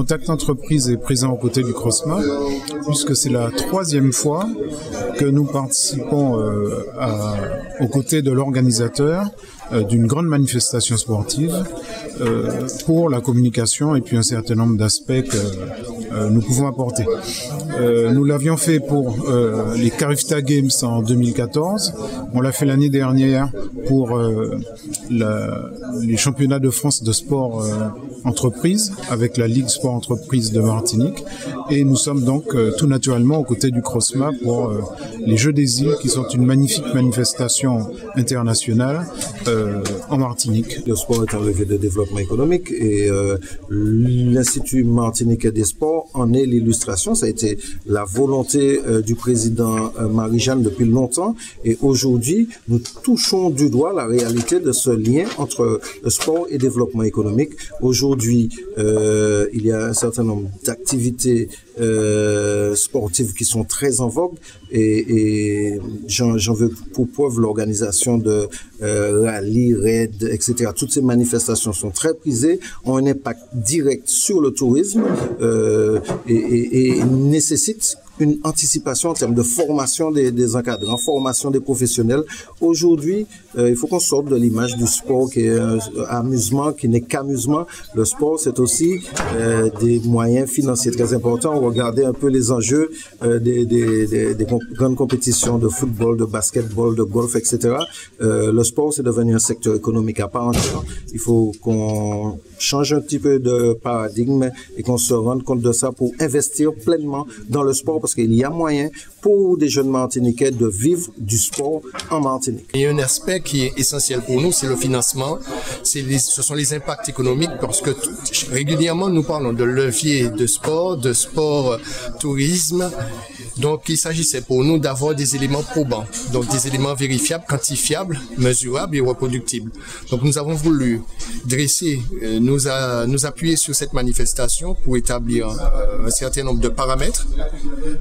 Contact Entreprise est présent aux côtés du CROSMA, puisque c'est la 3e fois que nous participons aux côtés de l'organisateur d'une grande manifestation sportive pour la communication et puis un certain nombre d'aspects que nous pouvons apporter. Nous l'avions fait pour les Carifta Games en 2014, on l'a fait l'année dernière pour les championnats de France de sport entreprise avec la Ligue Sport Entreprise de Martinique, et nous sommes donc tout naturellement aux côtés du CROSMA pour les Jeux des îles qui sont une magnifique manifestation internationale en Martinique. Le sport est un levier de développement économique et l'Institut martiniquais des sports en est l'illustration. Ça a été la volonté du président Marie-Jeanne depuis longtemps, et aujourd'hui nous touchons du doigt la réalité de ce lien entre sport et développement économique. Aujourd'hui, il y a un certain nombre d'activités sportives qui sont très en vogue, et j'en veux pour preuve l'organisation de rallyes, raids, etc. Toutes ces manifestations sont très prisées, ont un impact direct sur le tourisme et nécessitent une anticipation en termes de formation des encadrants, formation des professionnels. Aujourd'hui, il faut qu'on sorte de l'image du sport qui est amusement, qui n'est qu'amusement. Le sport, c'est aussi des moyens financiers très importants. Regardez un peu les enjeux des grandes compétitions de football, de basketball, de golf, etc. Le sport, c'est devenu un secteur économique à part entière. Il faut qu'on change un petit peu de paradigme et qu'on se rende compte de ça pour investir pleinement dans le sport, parce qu'il y a moyen pour des jeunes Martiniquais de vivre du sport en Martinique. Il y a un aspect qui est essentiel pour nous, c'est le financement, ce sont les impacts économiques, parce que régulièrement nous parlons de levier de sport tourisme. Donc il s'agissait pour nous d'avoir des éléments probants, donc des éléments vérifiables, quantifiables, mesurables et reproductibles. Donc nous avons voulu nous appuyer sur cette manifestation pour établir un certain nombre de paramètres,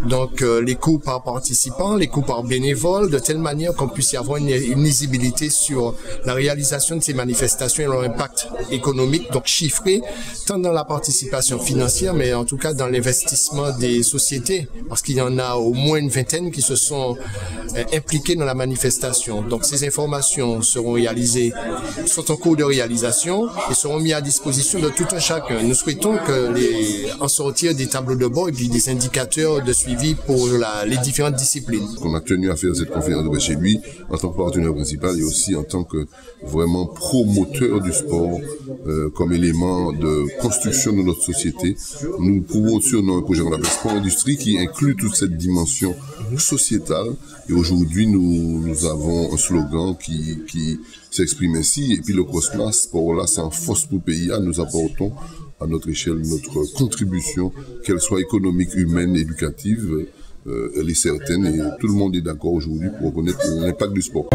donc les coûts par participant, les coûts par bénévole, de telle manière qu'on puisse y avoir une lisibilité sur la réalisation de ces manifestations et leur impact économique, donc chiffré, tant dans la participation financière, mais en tout cas dans l'investissement des sociétés, parce qu'il y en a au moins une vingtaine qui se sont impliqués dans la manifestation. Donc ces informations seront sont en cours de réalisation et seront mises à disposition de tout un chacun. Nous souhaitons en sortir des tableaux de bord et puis des indicateurs de suivi pour les différentes disciplines. On a tenu à faire cette conférence de chez lui en tant que partenaire principal et aussi en tant que vraiment promoteur du sport comme élément de construction de notre société. Nous promotionnons un projet qu'on appelle Sport Industrie qui inclut toute cette dimension sociétale, et aujourd'hui nous avons un slogan qui s'exprime ainsi, et puis le CROSMA, sport là, c'est en force pour le pays, nous apportons à notre échelle notre contribution, qu'elle soit économique, humaine, éducative, elle est certaine, et tout le monde est d'accord aujourd'hui pour reconnaître l'impact du sport.